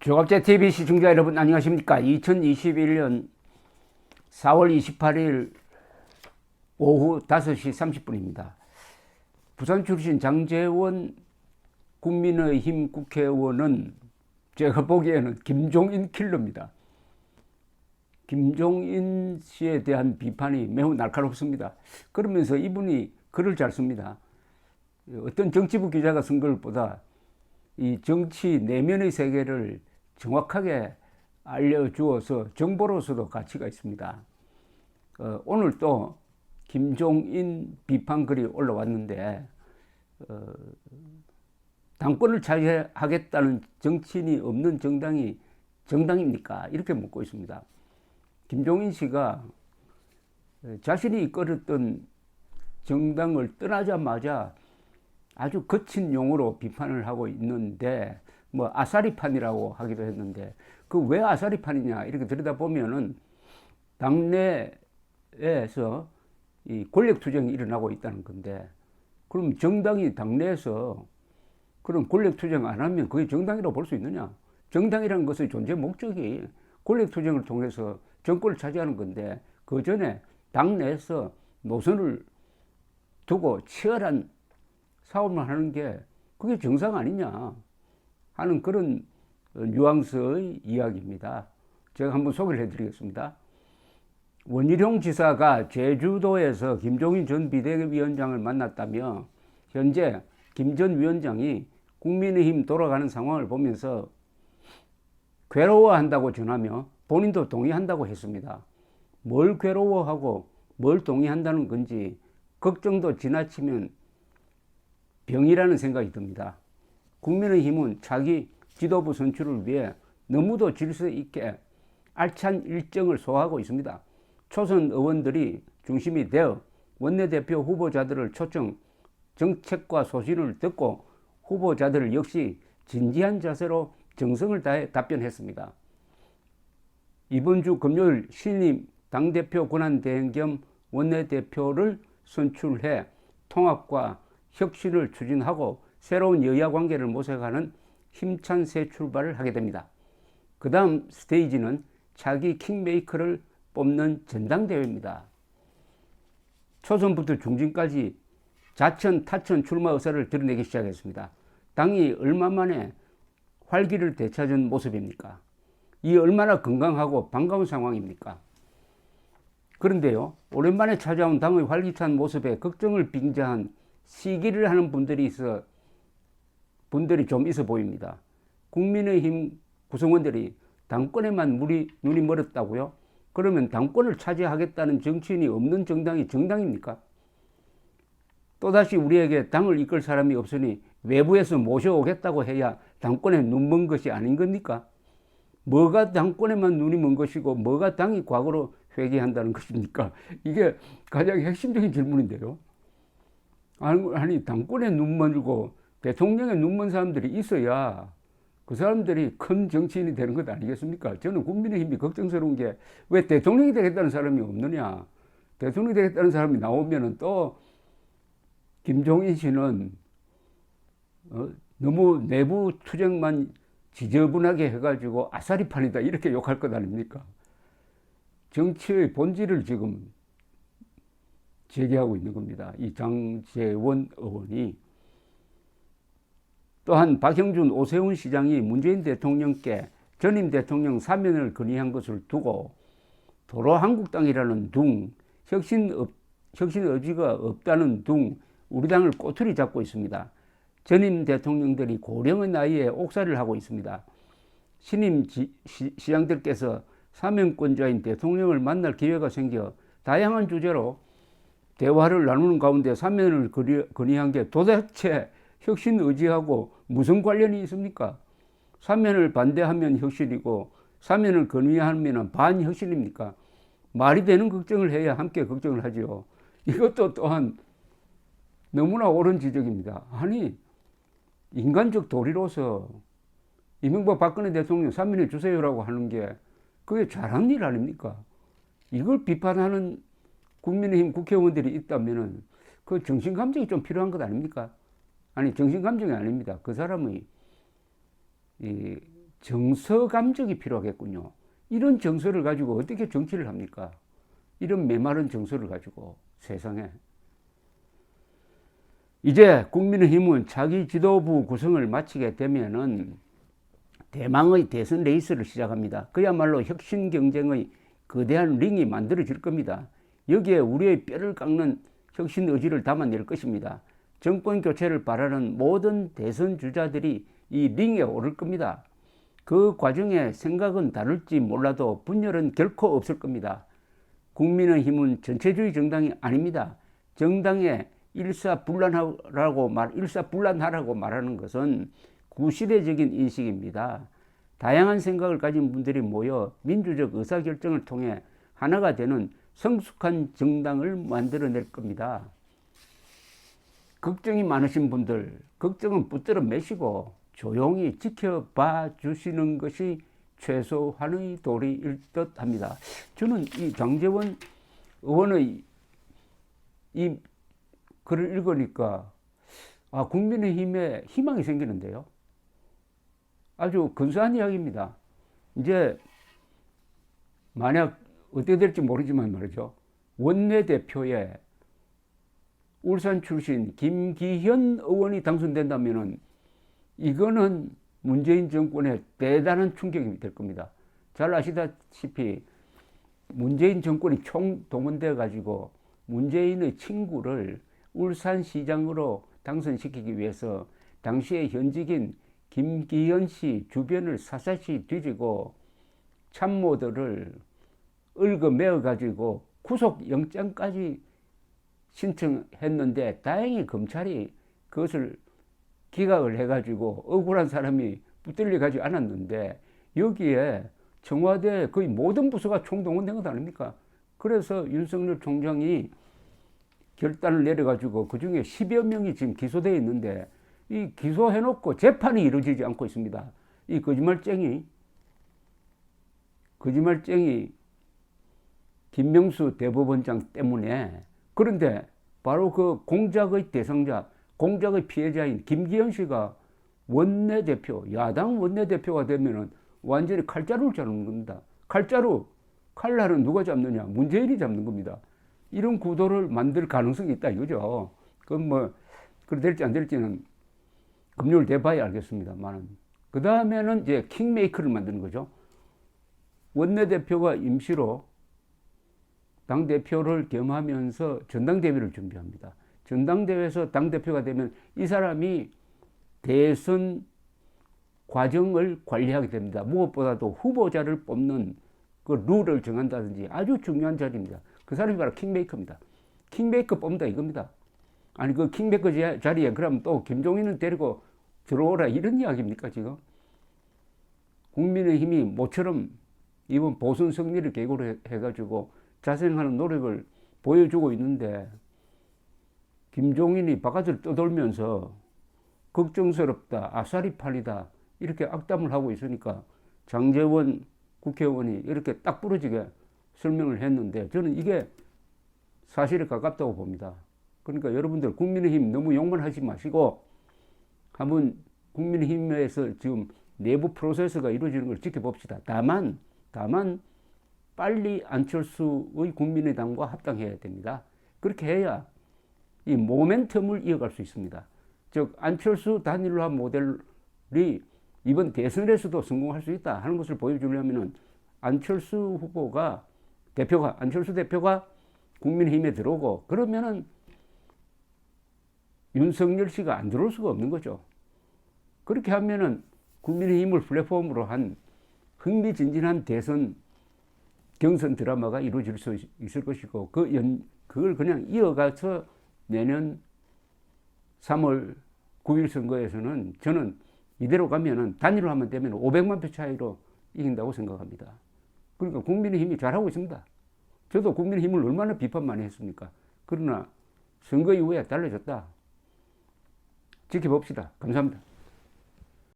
조갑제 TV 시청자 여러분 안녕하십니까? 2021년 4월 28일 오후 5시 30분입니다. 부산 출신 장제원 국민의힘 국회의원은 제가 보기에는 김종인 킬러입니다. 김종인 씨에 대한 비판이 매우 날카롭습니다. 그러면서 이분이 글을 잘 씁니다. 어떤 정치부 기자가 쓴 것보다 이 정치 내면의 세계를 정확하게 알려주어서 정보로서도 가치가 있습니다. 오늘 또 김종인 비판 글이 올라왔는데 당권을 차지하겠다는 정치인이 없는 정당이 정당입니까? 이렇게 묻고 있습니다. 김종인 씨가 자신이 이끌었던 정당을 떠나자마자 아주 거친 용어로 비판을 하고 있는데 뭐 아사리판이라고 하기도 했는데 그 왜 아사리판이냐 이렇게 들여다보면은 당내에서 이 권력 투쟁이 일어나고 있다는 건데 그럼 정당이 당내에서 그런 권력 투쟁 안 하면 그게 정당이라고 볼 수 있느냐? 정당이라는 것의 존재 목적이 권력 투쟁을 통해서 정권을 차지하는 건데 그 전에 당내에서 노선을 두고 치열한 싸움을 하는 게 그게 정상 아니냐 하는 그런 뉘앙스의 이야기입니다. 제가 한번 소개를 해드리겠습니다. 원희룡 지사가 제주도에서 김종인 전 비대위원장을 만났다며 현재 김 전 위원장이 국민의힘 돌아가는 상황을 보면서 괴로워한다고 전하며 본인도 동의한다고 했습니다. 뭘 괴로워하고 뭘 동의한다는 건지 걱정도 지나치면 병이라는 생각이 듭니다. 국민의힘은 자기 지도부 선출을 위해 너무도 질서 있게 알찬 일정을 소화하고 있습니다. 초선 의원들이 중심이 되어 원내대표 후보자들을 초청, 정책과 소신을 듣고 후보자들 역시 진지한 자세로 정성을 다해 답변했습니다. 이번 주 금요일 신임 당대표 권한대행 겸 원내대표를 선출해 통합과 혁신을 추진하고 새로운 여야 관계를 모색하는 힘찬 새 출발을 하게 됩니다. 그 다음 스테이지는 차기 킹메이커를 뽑는 전당대회입니다. 초선부터 중진까지 자천, 타천 출마 의사를 드러내기 시작했습니다. 당이 얼마 만에 활기를 되찾은 모습입니까? 이 얼마나 건강하고 반가운 상황입니까? 그런데요, 오랜만에 찾아온 당의 활기찬 모습에 걱정을 빙자한 시기를 하는 분들이 좀 있어 보입니다. 국민의힘 구성원들이 당권에만 눈이 멀었다고요? 그러면 당권을 차지하겠다는 정치인이 없는 정당이 정당입니까? 또다시 우리에게 당을 이끌 사람이 없으니 외부에서 모셔오겠다고 해야 당권에 눈 먼 것이 아닌 겁니까? 뭐가 당권에만 눈이 먼 것이고 뭐가 당이 과거로 회귀한다는 것입니까? 이게 가장 핵심적인 질문인데요. 아니 당권에 눈 멀고 대통령에 눈 먼 사람들이 있어야 그 사람들이 큰 정치인이 되는 것 아니겠습니까? 저는 국민의힘이 걱정스러운 게 왜 대통령이 되겠다는 사람이 없느냐. 대통령이 되겠다는 사람이 나오면은 또 김종인 씨는 너무 내부 투쟁만 지저분하게 해가지고 아사리판이다 이렇게 욕할 것 아닙니까? 정치의 본질을 지금 제기하고 있는 겁니다. 이 장제원 의원이. 또한 박형준, 오세훈 시장이 문재인 대통령께 전임 대통령 사면을 건의한 것을 두고 도로 한국당이라는 둥, 혁신 의지가 없다는 둥, 우리 당을 꼬투리 잡고 있습니다. 전임 대통령들이 고령의 나이에 옥살이를 하고 있습니다. 신임 시장들께서 사면권자인 대통령을 만날 기회가 생겨 다양한 주제로 대화를 나누는 가운데 사면을 건의한 게 도대체 혁신 의지하고 무슨 관련이 있습니까? 사면을 반대하면 혁신이고 사면을 건의하면 반혁신입니까? 말이 되는 걱정을 해야 함께 걱정을 하죠. 이것도 또한 너무나 옳은 지적입니다. 아니 인간적 도리로서 이명박 박근혜 대통령 사면해 주세요라고 하는 게 그게 잘한 일 아닙니까? 이걸 비판하는 국민의힘 국회의원들이 있다면은 그 정신감정이 좀 필요한 것 아닙니까? 아니 정신감정이 아닙니다. 그 사람의 이 정서 감정이 필요하겠군요. 이런 정서를 가지고 어떻게 정치를 합니까? 이런 메마른 정서를 가지고 세상에. 이제 국민의힘은 차기 지도부 구성을 마치게 되면은 대망의 대선 레이스를 시작합니다. 그야말로 혁신 경쟁의 거대한 링이 만들어질 겁니다. 여기에 우리의 뼈를 깎는 혁신 의지를 담아낼 것입니다. 정권 교체를 바라는 모든 대선 주자들이 이 링에 오를 겁니다. 그 과정에 생각은 다를지 몰라도 분열은 결코 없을 겁니다. 국민의힘은 전체주의 정당이 아닙니다. 정당에 일사불란하라고 말하는 것은 구시대적인 인식입니다. 다양한 생각을 가진 분들이 모여 민주적 의사결정을 통해 하나가 되는 성숙한 정당을 만들어낼 겁니다. 걱정이 많으신 분들, 걱정은 붙들어 매시고 조용히 지켜봐 주시는 것이 최소한의 도리일 듯 합니다. 저는 이 장제원 의원의 이 글을 읽으니까 국민의힘에 희망이 생기는데요. 아주 근사한 이야기입니다. 이제 만약 어떻게 될지 모르지만 말이죠. 원내대표에 울산 출신 김기현 의원이 당선된다면은 이거는 문재인 정권에 대단한 충격이 될 겁니다. 잘 아시다시피 문재인 정권이 총동원돼 가지고 문재인의 친구를 울산시장으로 당선시키기 위해서 당시의 현직인 김기현 씨 주변을 샅샅이 뒤지고 참모들을 얽어매어 가지고 구속영장까지 신청했는데 다행히 검찰이 그것을 기각을 해가지고 억울한 사람이 붙들려 가지 않았는데 여기에 청와대 거의 모든 부서가 총동원된 것 아닙니까? 그래서 윤석열 총장이 결단을 내려가지고 그 중에 10여 명이 지금 기소되어 있는데 이 기소해놓고 재판이 이루어지지 않고 있습니다. 이 거짓말쟁이 김명수 대법원장 때문에. 그런데 바로 그 공작의 대상자, 공작의 피해자인 김기현 씨가 원내대표, 야당 원내대표가 되면은 완전히 칼자루를 잡는 겁니다. 칼날은 누가 잡느냐? 문재인이 잡는 겁니다. 이런 구도를 만들 가능성이 있다 이거죠. 그건 뭐 그래 될지 안 될지는 금요일 돼봐야 알겠습니다만, 그 다음에는 이제 킹메이커를 만드는 거죠. 원내대표가 임시로 당대표를 겸하면서 전당대회를 준비합니다. 전당대회에서 당대표가 되면 이 사람이 대선 과정을 관리하게 됩니다. 무엇보다도 후보자를 뽑는 그 룰을 정한다든지 아주 중요한 자리입니다. 그 사람이 바로 킹메이커입니다. 킹메이커 뽑는다 이겁니다. 아니 그 킹메이커 자리에 그럼 또 김종인을 데리고 들어오라 이런 이야기입니까 지금? 국민의힘이 모처럼 이번 보선 승리를 계기로 해가지고 자생하는 노력을 보여주고 있는데 김종인이 바깥을 떠돌면서 걱정스럽다, 아싸리팔이다 이렇게 악담을 하고 있으니까 장제원 국회의원이 이렇게 딱 부러지게 설명을 했는데 저는 이게 사실에 가깝다고 봅니다. 그러니까 여러분들 국민의힘 너무 욕만 하지 마시고 한번 국민의힘에서 지금 내부 프로세스가 이루어지는 걸 지켜봅시다. 다만 빨리 안철수의 국민의당과 합당해야 됩니다. 그렇게 해야 이 모멘텀을 이어갈 수 있습니다. 즉 안철수 단일화 모델이 이번 대선에서도 성공할 수 있다 하는 것을 보여주려면 안철수 대표가 국민의힘에 들어오고 그러면은 윤석열 씨가 안 들어올 수가 없는 거죠. 그렇게 하면은 국민의힘을 플랫폼으로 한 흥미진진한 대선 경선 드라마가 이루어질 수 있을 것이고 그걸 그냥 이어가서 내년 3월 9일 선거에서는 저는 이대로 가면은 단일화만 되면 500만 표 차이로 이긴다고 생각합니다. 그러니까 국민의힘이 잘하고 있습니다. 저도 국민의힘을 얼마나 비판 많이 했습니까? 그러나 선거 이후에 달라졌다. 지켜봅시다. 감사합니다.